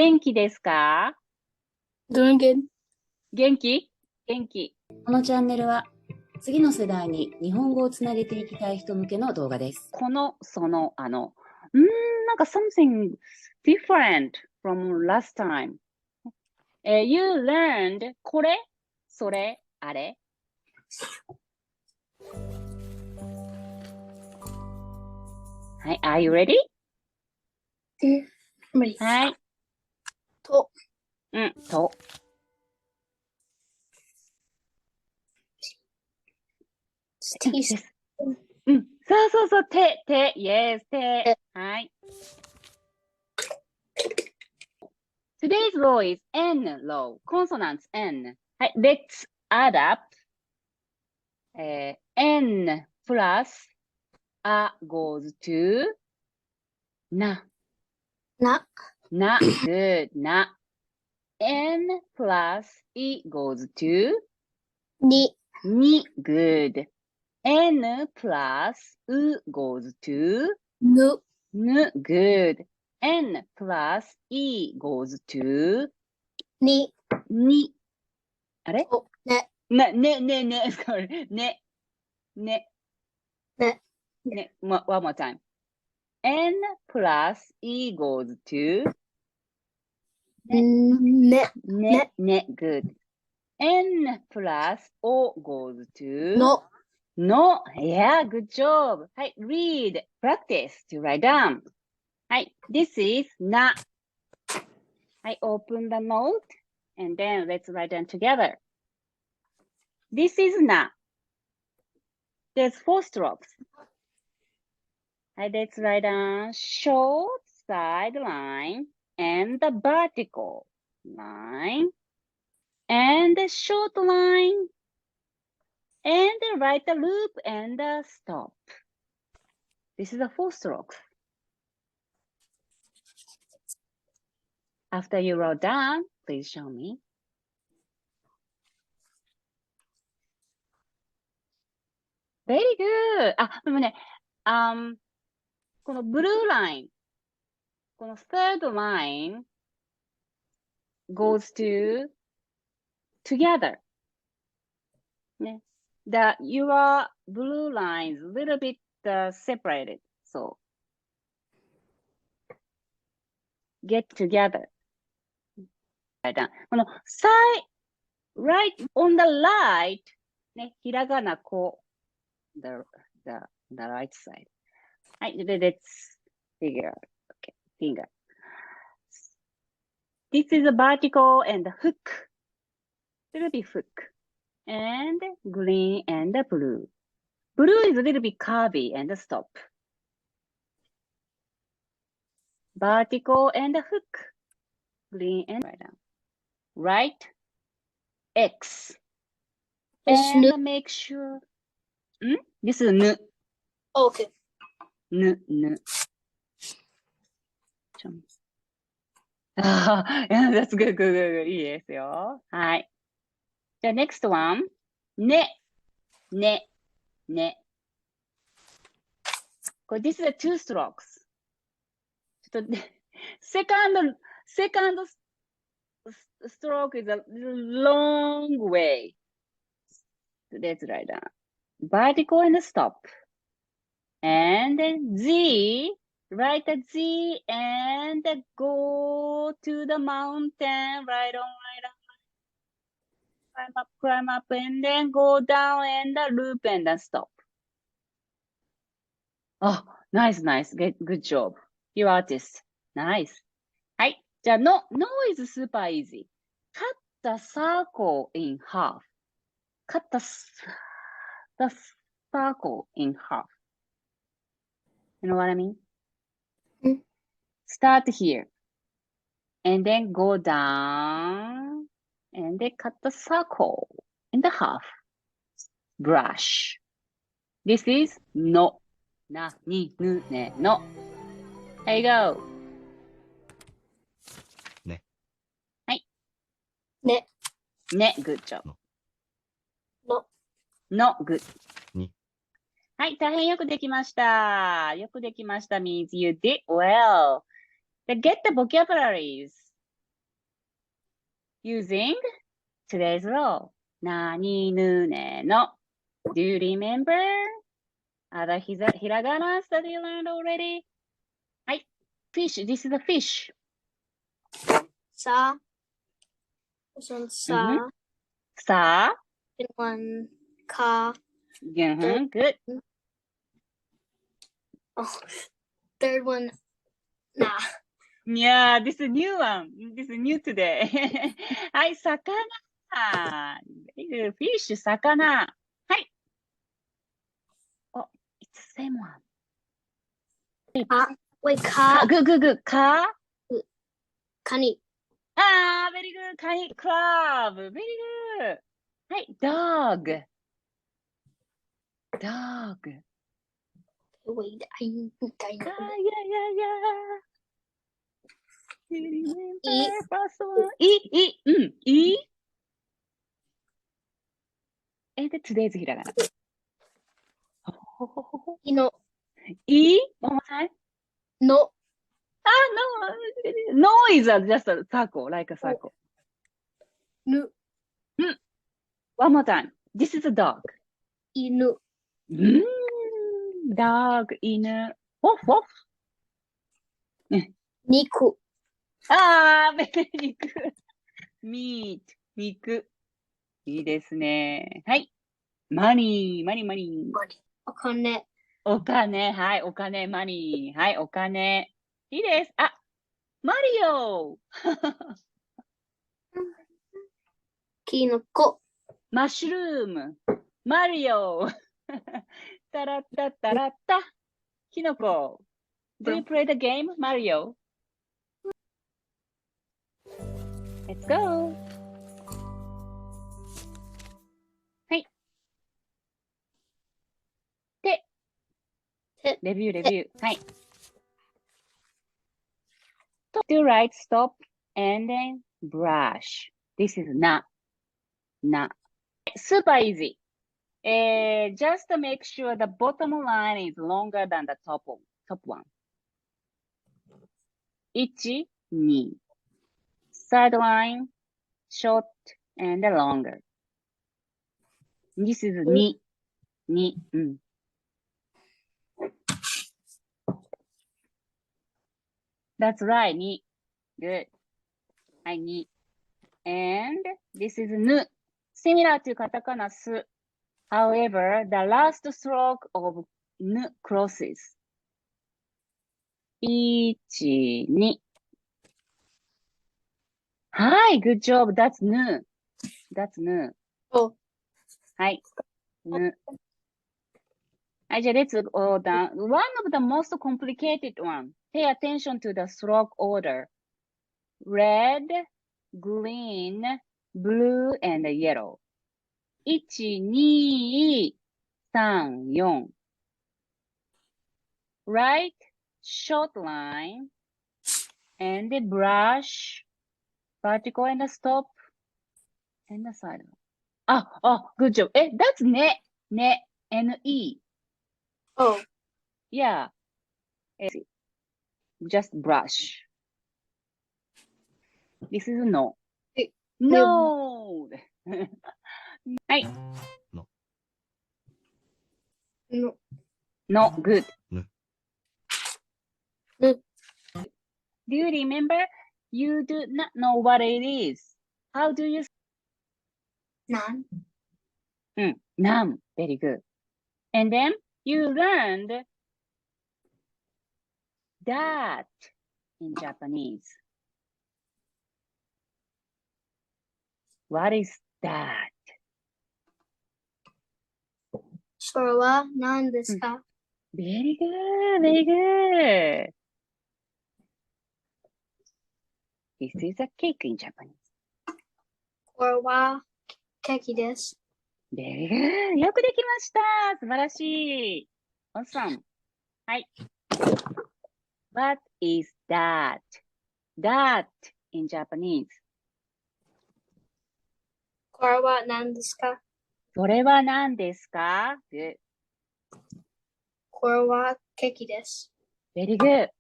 元気ですか？ Doing good. 元気元気。このチャンネルは次の世代に日本語をつなげていきたい人向けの動画です。なんか something different from last time. You learned これ、それ、あれ。はい、Are you ready? Ready. はい。と。と。そう、手、yes, 手。はい。Today's law is N law, consonants N. はい、let's add up. N plus A goes to な。good, な。N plus E goes to に。good. N plus U goes to ぬ。good. N plus E goes to に。あれね。sorry. ね。one more time. N plus E goes to ね。good. N plus O goes to の。Yeah, good job. はい、read, practice to write down. はい、this is な。はい、open the note and then let's write down together. This is な。There's 4 strokes. はい、let's write down short side line and the vertical line and the short line and write the loop and the stop. This is the 4 strokes. After you wrote down, please show me. Very good. でもね、このブルーライン、この third line goes to together. ね。Your blue line is a little bit separated. So, get together. この right on the right, ね、ひらがなこう、the right side. はい、let's figure. Okay, finger. This is a vertical and the hook. Little bit hook. And green and blue. Blue is a little bit curvy and stop. Vertical and hook. Green and right down. Right X. And make sure. This is ぬ。Okay. ぬ。Yeah, that's good. いいですよ。はい。じゃあ、next one. ね。これ、this is a 2 strokes. ちょっと、second stroke is a long way. Let's write down. Vertical and stop. And then Z, write a Z and go to the mountain, right on. Climb up, and then go down and loop and then stop. Oh, nice. Good job. You artist. Nice. はい。じゃあ、no is super easy. Cut the circle in half. Cut the circle in half. You know what I mean? Start here. And then go down. And then cut the circle in the half. Brush. This is の。なにぬねの。There you go. ね。はい。ね。good job. の。good. に。はい、大変よくできました。means you did well. Get the vocabularies. using today's role. なにぬねの. Do you remember other hiraganas that you learned already? はい。Fish. This is a fish. さ。This one's さ。さ. This one, か. Good. Oh, third one, な. Yeah, this is a new one. This is new today. はい、魚. Very good. Fish, 魚. はい。Oh, it's the same one. Wait, か. Good. か. カニ. Very good. カニ. Crab. Very good. はい、dog. Wait, I Yeah. E. And today's ひらがな. No. E. One more time. No. No. No is just a circle, like a circle. Nu. One more time. This is a dog. Inu. Dog, 犬. Woof. Niku. Very good. Meat, 肉. いいですね。はい。money. お金. お金。はい。お金、money. はい。お金。いいです。マリオ。キノコ. マッシュルーム。マリオ。タラッタッタラッタ。キノコ。Do you play the game, Mario? Let's go. はい。レビュー。はい。To right, stop, and then brush. This is な。Super easy. Just to make sure the bottom line is longer than the top one. 1, 2. Third line, short and longer. This is 2. That's right, 2. Good. はい、2. And this is ぬ. Similar to katakana す. However, the last stroke of ぬ crosses. 1, 2. Hi, good job. That's ぬ. Oh. はい。ぬ。はい、じゃあ let's go down. One of the most complicated one. Pay attention to the stroke order. Red, green, blue, and yellow. 1, 2, 3, 4. Right, short line, and the brush, vertical and stop, and the side. Good job. That's ね, N-E. Oh. Yeah. Just brush. This is no. No. はい。No. No, good. No. Do you remember? You do not know what it is. How do you? None. None. Very good. And then you learned that in Japanese. What is that? それは何ですか? Very good. This is a cake in Japanese. これはケーキです. Very good. よくできました。素晴らしい。Awesome. はい。What is that? That in Japanese. これは何ですか? それは何ですか? Good. これはケーキです. Very good.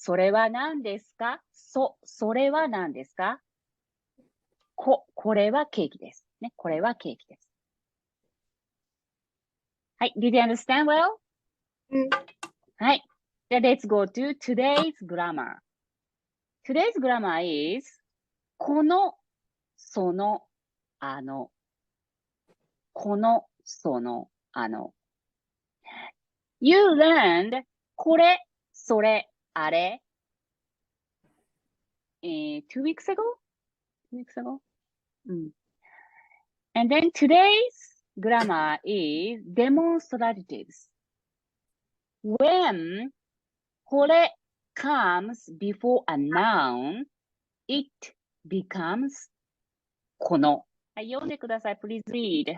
それは何ですか？それは何ですか？これはケーキです。ね、これはケーキです。はい、did you understand well? はい。じゃあ、let's go to today's grammar. Today's grammar is この、その、あの。この、その、あの。You learned これ、それ、あれ。2 weeks ago? 2 weeks ago? And then today's grammar is demonstratives. When これ comes before a noun, it becomes この。はい、読んでください。Please read.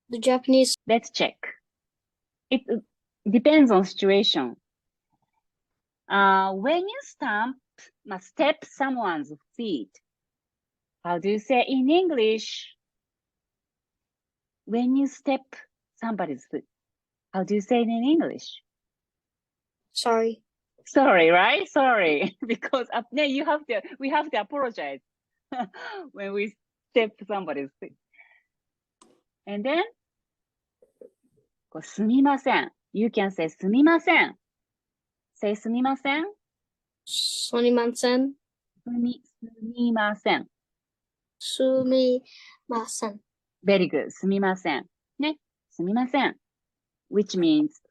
The Japanese. Let's check. It depends on situation. When you step someone's feet, how do you say in English? When you step somebody's foot, how do you say it in English? Sorry. Sorry, right? Sorry. Because we have to apologize when we step somebody's foot. And then, すみません. You can say すみません. Say すみません. すみません。すみません. すみません。Very good. すみません。ね。すみません。Which means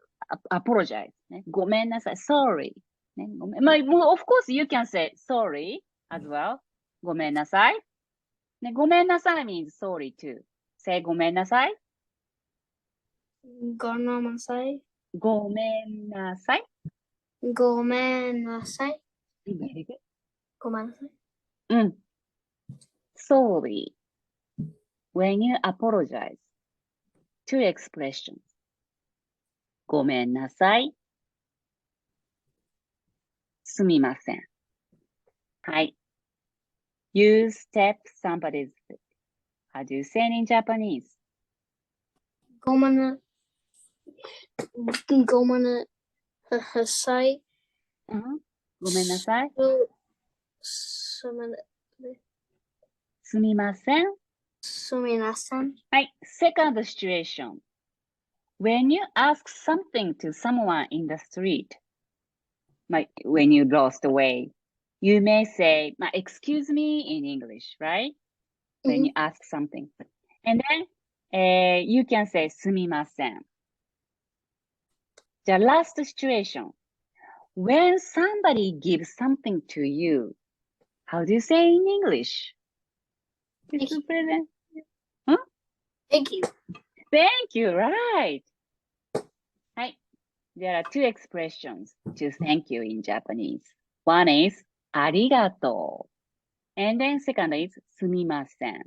apologize. ね。ごめんなさい。Sorry. ね。ごめん。まあ、of course you can say sorry as well. ごめんなさい。ね。ごめんなさい means sorry too. Say ごめんなさい。ごめんなさい。ごめんなさい。ごめんなさい。Very good. ごめんなさい。うん。Sorry. When you apologize. Two expressions. ごめんなさい。すみません。はい。You step somebody's foot. How do you say it in Japanese? ごめんなさい。ごめんなさい。すみません。すみません。はい。Second situation. When you ask something to someone in the street, when you lost the way, you may say, excuse me in English, right? When you ask something. And then you can say すみません. The last situation. When somebody gives something to you, how do you say in English? Thank you. Present. Thank you. Thank you, right. Hi. There are two expressions to thank you in Japanese. One is ありがとう. And then second is すみません.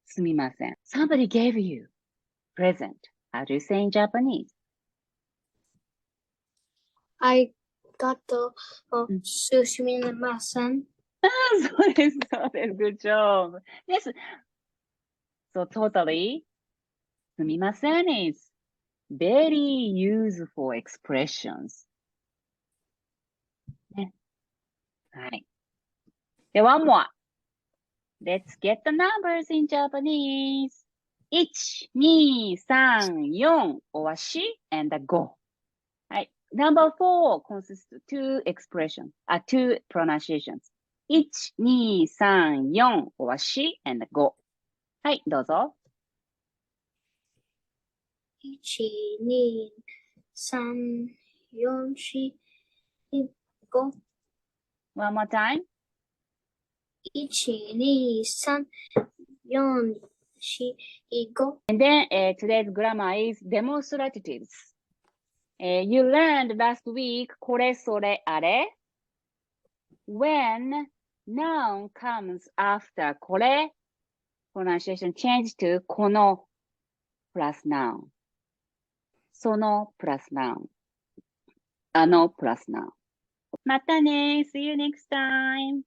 すみません. Somebody gave you present. How do you say in Japanese? I got the すみません。そうです。Good job. Yes. So totally, すみません is very useful expressions. ね。はい。で、one more. Let's get the numbers in Japanese. 1, 2, 3, 4, おわし and 5. はい。Number 4 consists of two pronunciations. 1, 2, 3, 4, おわし and 5. はい、どうぞ。1、2、3、4、4、5。One more time. 1、2、3、4、4、5。And then today's grammar is demonstratives. You learned last week これそれあれ when noun comes after これ pronunciation change to この plus noun その plus noun あの plus noun またね see you next time